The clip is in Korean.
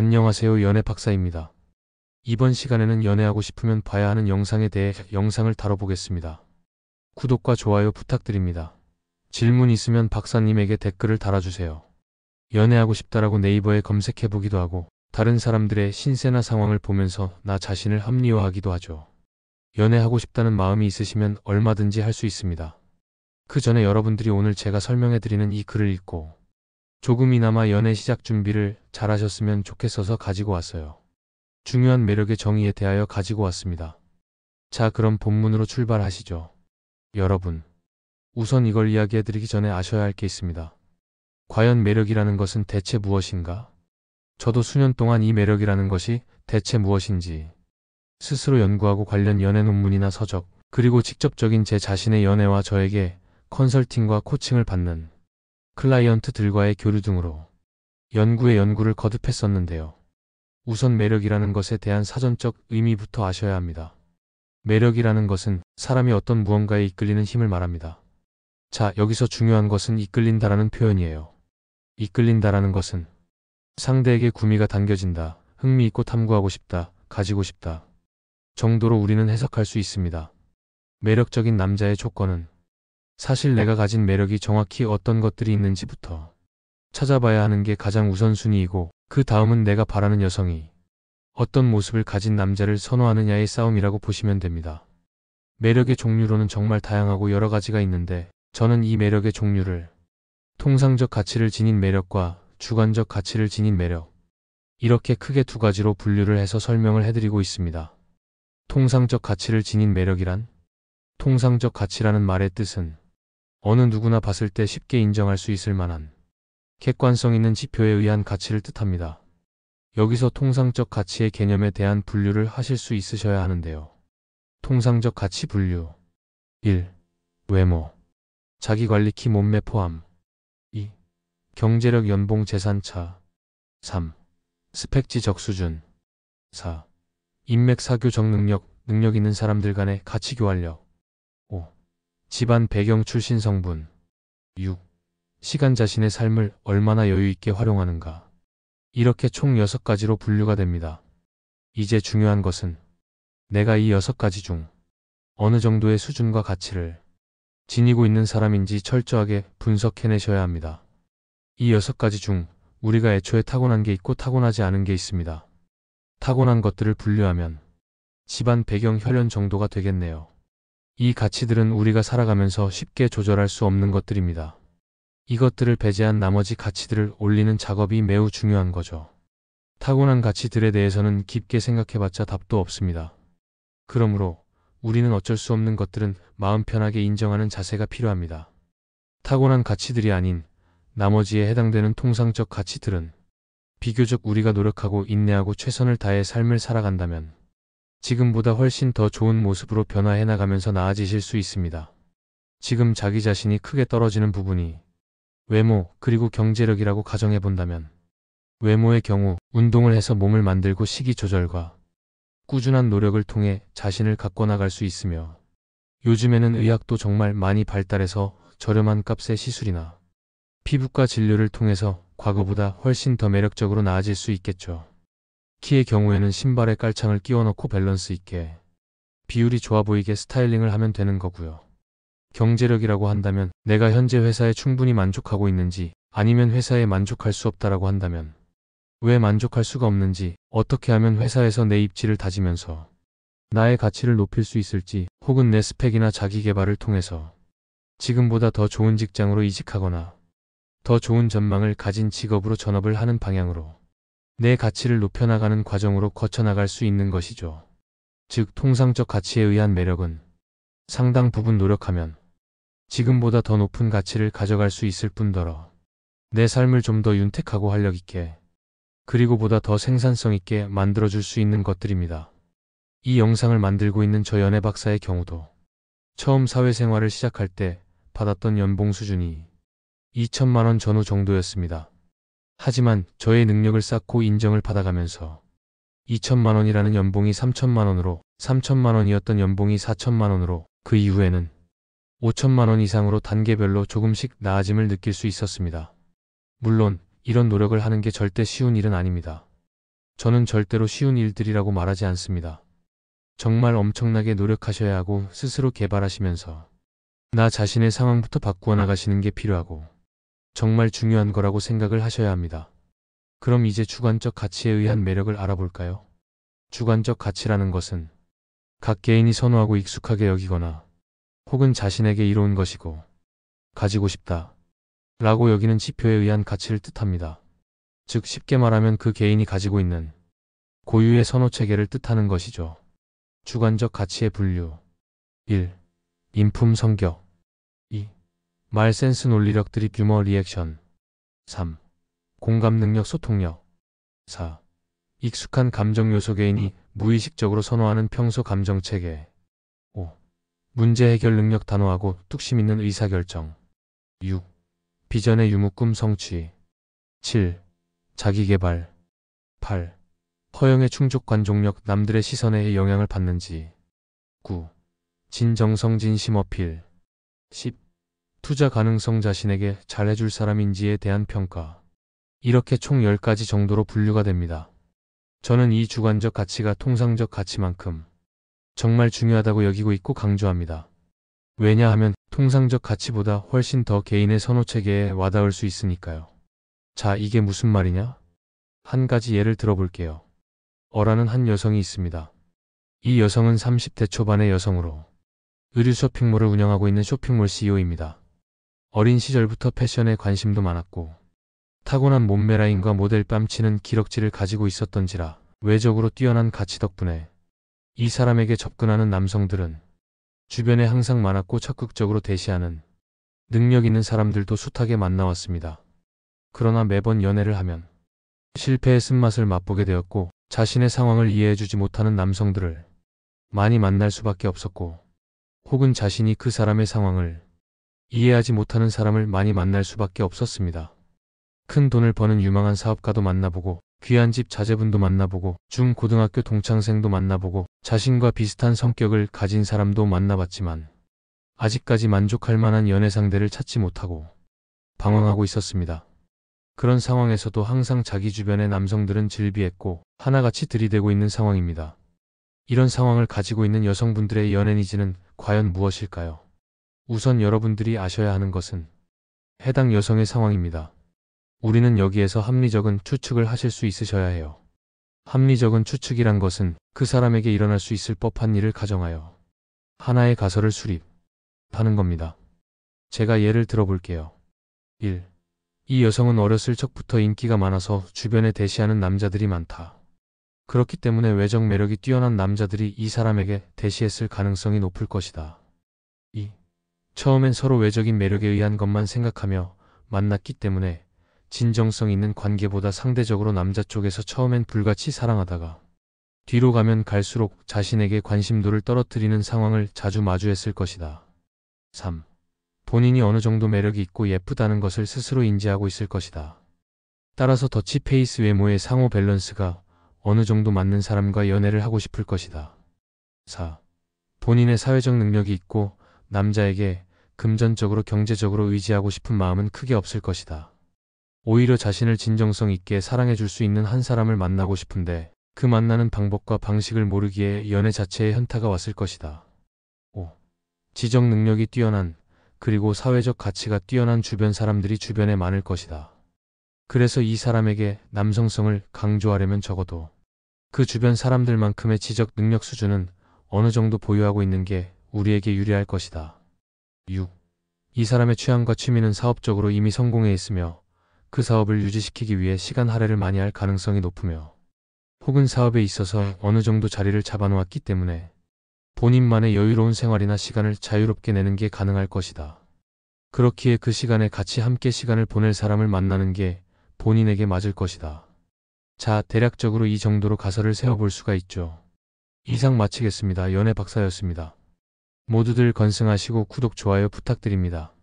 안녕하세요, 연애 박사입니다. 이번 시간에는 연애하고 싶으면 봐야 하는 영상에 대해 영상을 다뤄보겠습니다. 구독과 좋아요 부탁드립니다. 질문 있으면 박사님에게 댓글을 달아주세요. 연애하고 싶다라고 네이버에 검색해보기도 하고 다른 사람들의 신세나 상황을 보면서 나 자신을 합리화하기도 하죠. 연애하고 싶다는 마음이 있으시면 얼마든지 할 수 있습니다. 그 전에 여러분들이 오늘 제가 설명해드리는 이 글을 읽고 조금이나마 연애 시작 준비를 잘하셨으면 좋겠어서 가지고 왔어요. 중요한 매력의 정의에 대하여 가지고 왔습니다. 자, 그럼 본문으로 출발하시죠. 여러분, 우선 이걸 이야기해드리기 전에 아셔야 할 게 있습니다. 과연 매력이라는 것은 대체 무엇인가? 저도 수년 동안 이 매력이라는 것이 대체 무엇인지 스스로 연구하고 관련 연애 논문이나 서적, 그리고 직접적인 제 자신의 연애와 저에게 컨설팅과 코칭을 받는 클라이언트들과의 교류 등으로 연구에 연구를 거듭했었는데요. 우선 매력이라는 것에 대한 사전적 의미부터 아셔야 합니다. 매력이라는 것은 사람이 어떤 무언가에 이끌리는 힘을 말합니다. 자, 여기서 중요한 것은 이끌린다라는 표현이에요. 이끌린다라는 것은 상대에게 구미가 당겨진다, 흥미있고 탐구하고 싶다, 가지고 싶다 정도로 우리는 해석할 수 있습니다. 매력적인 남자의 조건은 사실 내가 가진 매력이 정확히 어떤 것들이 있는지부터 찾아봐야 하는 게 가장 우선순위이고, 그 다음은 내가 바라는 여성이 어떤 모습을 가진 남자를 선호하느냐의 싸움이라고 보시면 됩니다. 매력의 종류로는 정말 다양하고 여러 가지가 있는데, 저는 이 매력의 종류를 통상적 가치를 지닌 매력과 주관적 가치를 지닌 매력, 이렇게 크게 두 가지로 분류를 해서 설명을 해드리고 있습니다. 통상적 가치를 지닌 매력이란, 통상적 가치라는 말의 뜻은 어느 누구나 봤을 때 쉽게 인정할 수 있을 만한 객관성 있는 지표에 의한 가치를 뜻합니다. 여기서 통상적 가치의 개념에 대한 분류를 하실 수 있으셔야 하는데요. 통상적 가치 분류 1. 외모, 자기관리 키 몸매 포함 2. 경제력 연봉 재산차 3. 스펙 지적 수준 4. 인맥 사교적 능력 있는 사람들 간의 가치 교환력 5. 집안 배경 출신 성분 6. 시간 자신의 삶을 얼마나 여유 있게 활용하는가. 이렇게 총 6가지로 분류가 됩니다. 이제 중요한 것은 내가 이 6가지 중 어느 정도의 수준과 가치를 지니고 있는 사람인지 철저하게 분석해내셔야 합니다. 이 6가지 중 우리가 애초에 타고난 게 있고 타고나지 않은 게 있습니다. 타고난 것들을 분류하면 집안 배경 혈연 정도가 되겠네요. 이 가치들은 우리가 살아가면서 쉽게 조절할 수 없는 것들입니다. 이것들을 배제한 나머지 가치들을 올리는 작업이 매우 중요한 거죠. 타고난 가치들에 대해서는 깊게 생각해봤자 답도 없습니다. 그러므로 우리는 어쩔 수 없는 것들은 마음 편하게 인정하는 자세가 필요합니다. 타고난 가치들이 아닌 나머지에 해당되는 통상적 가치들은 비교적 우리가 노력하고 인내하고 최선을 다해 삶을 살아간다면 지금보다 훨씬 더 좋은 모습으로 변화해 나가면서 나아지실 수 있습니다. 지금 자기 자신이 크게 떨어지는 부분이 외모 그리고 경제력이라고 가정해 본다면, 외모의 경우 운동을 해서 몸을 만들고 식이 조절과 꾸준한 노력을 통해 자신을 가꿔 나갈 수 있으며, 요즘에는 의학도 정말 많이 발달해서 저렴한 값의 시술이나 피부과 진료를 통해서 과거보다 훨씬 더 매력적으로 나아질 수 있겠죠. 키의 경우에는 신발에 깔창을 끼워 넣고 밸런스 있게 비율이 좋아 보이게 스타일링을 하면 되는 거고요. 경제력이라고 한다면 내가 현재 회사에 충분히 만족하고 있는지, 아니면 회사에 만족할 수 없다라고 한다면 왜 만족할 수가 없는지, 어떻게 하면 회사에서 내 입지를 다지면서 나의 가치를 높일 수 있을지, 혹은 내 스펙이나 자기 개발을 통해서 지금보다 더 좋은 직장으로 이직하거나 더 좋은 전망을 가진 직업으로 전업을 하는 방향으로 내 가치를 높여나가는 과정으로 거쳐나갈 수 있는 것이죠. 즉, 통상적 가치에 의한 매력은 상당 부분 노력하면 지금보다 더 높은 가치를 가져갈 수 있을 뿐더러 내 삶을 좀 더 윤택하고 활력 있게, 그리고 보다 더 생산성 있게 만들어줄 수 있는 것들입니다. 이 영상을 만들고 있는 저 연애 박사의 경우도 처음 사회생활을 시작할 때 받았던 연봉 수준이 2천만 원 전후 정도였습니다. 하지만 저의 능력을 쌓고 인정을 받아가면서 2천만 원이라는 연봉이 3천만 원으로, 3천만 원이었던 연봉이 4천만 원으로, 그 이후에는 5천만 원 이상으로 단계별로 조금씩 나아짐을 느낄 수 있었습니다. 물론 이런 노력을 하는 게 절대 쉬운 일은 아닙니다. 저는 절대로 쉬운 일들이라고 말하지 않습니다. 정말 엄청나게 노력하셔야 하고 스스로 개발하시면서 나 자신의 상황부터 바꾸어 나가시는 게 필요하고 정말 중요한 거라고 생각을 하셔야 합니다. 그럼 이제 주관적 가치에 의한 매력을 알아볼까요? 주관적 가치라는 것은 각 개인이 선호하고 익숙하게 여기거나 혹은 자신에게 이로운 것이고 가지고 싶다 라고 여기는 지표에 의한 가치를 뜻합니다. 즉 쉽게 말하면 그 개인이 가지고 있는 고유의 선호 체계를 뜻하는 것이죠. 주관적 가치의 분류 1. 인품 성격 2. 말 센스 논리력 드립 유머 리액션 3. 공감 능력 소통력 4. 익숙한 감정 요소 개인이 무의식적으로 선호하는 평소 감정 체계 5. 문제 해결 능력 단호하고 뚝심 있는 의사결정 6. 비전의 유무 꿈 성취 7. 자기개발 8. 허영의 충족 관종력 남들의 시선에 영향을 받는지 9. 진정성 진심 어필 10. 투자 가능성 자신에게 잘해줄 사람인지에 대한 평가 이렇게 총 10가지 정도로 분류가 됩니다. 저는 이 주관적 가치가 통상적 가치만큼 정말 중요하다고 여기고 있고 강조합니다. 왜냐하면 통상적 가치보다 훨씬 더 개인의 선호체계에 와닿을 수 있으니까요. 자, 이게 무슨 말이냐? 한 가지 예를 들어볼게요. 어라는 한 여성이 있습니다. 이 여성은 30대 초반의 여성으로 의류 쇼핑몰을 운영하고 있는 쇼핑몰 CEO입니다. 어린 시절부터 패션에 관심도 많았고 타고난 몸매 라인과 모델 뺨치는 기럭지를 가지고 있었던지라 외적으로 뛰어난 가치 덕분에 이 사람에게 접근하는 남성들은 주변에 항상 많았고 적극적으로 대시하는 능력 있는 사람들도 숱하게 만나왔습니다. 그러나 매번 연애를 하면 실패의 쓴맛을 맛보게 되었고 자신의 상황을 이해해주지 못하는 남성들을 많이 만날 수밖에 없었고 혹은 자신이 그 사람의 상황을 이해하지 못하는 사람을 많이 만날 수밖에 없었습니다. 큰 돈을 버는 유망한 사업가도 만나보고 귀한 집 자제분도 만나보고 중고등학교 동창생도 만나보고 자신과 비슷한 성격을 가진 사람도 만나봤지만 아직까지 만족할 만한 연애 상대를 찾지 못하고 방황하고 있었습니다. 그런 상황에서도 항상 자기 주변의 남성들은 질비했고 하나같이 들이대고 있는 상황입니다. 이런 상황을 가지고 있는 여성분들의 연애 니즈는 과연 무엇일까요? 우선 여러분들이 아셔야 하는 것은 해당 여성의 상황입니다. 우리는 여기에서 합리적인 추측을 하실 수 있으셔야 해요. 합리적인 추측이란 것은 그 사람에게 일어날 수 있을 법한 일을 가정하여 하나의 가설을 수립하는 겁니다. 제가 예를 들어볼게요. 1. 이 여성은 어렸을 적부터 인기가 많아서 주변에 대시하는 남자들이 많다. 그렇기 때문에 외적 매력이 뛰어난 남자들이 이 사람에게 대시했을 가능성이 높을 것이다. 2. 처음엔 서로 외적인 매력에 의한 것만 생각하며 만났기 때문에 진정성 있는 관계보다 상대적으로 남자 쪽에서 처음엔 불같이 사랑하다가 뒤로 가면 갈수록 자신에게 관심도를 떨어뜨리는 상황을 자주 마주했을 것이다. 3. 본인이 어느 정도 매력이 있고 예쁘다는 것을 스스로 인지하고 있을 것이다. 따라서 더치페이스 외모의 상호 밸런스가 어느 정도 맞는 사람과 연애를 하고 싶을 것이다. 4. 본인의 사회적 능력이 있고 남자에게 금전적으로 경제적으로 의지하고 싶은 마음은 크게 없을 것이다. 오히려 자신을 진정성 있게 사랑해줄 수 있는 한 사람을 만나고 싶은데 그 만나는 방법과 방식을 모르기에 연애 자체에 현타가 왔을 것이다. 5. 지적 능력이 뛰어난 그리고 사회적 가치가 뛰어난 주변 사람들이 주변에 많을 것이다. 그래서 이 사람에게 남성성을 강조하려면 적어도 그 주변 사람들만큼의 지적 능력 수준은 어느 정도 보유하고 있는 게 우리에게 유리할 것이다. 6. 이 사람의 취향과 취미는 사업적으로 이미 성공해 있으며 그 사업을 유지시키기 위해 시간 할애를 많이 할 가능성이 높으며 혹은 사업에 있어서 어느 정도 자리를 잡아놓았기 때문에 본인만의 여유로운 생활이나 시간을 자유롭게 내는 게 가능할 것이다. 그렇기에 그 시간에 같이 함께 시간을 보낼 사람을 만나는 게 본인에게 맞을 것이다. 자, 대략적으로 이 정도로 가설을 세워볼 수가 있죠. 이상 마치겠습니다. 연애 박사였습니다. 모두들 건승하시고 구독, 좋아요 부탁드립니다.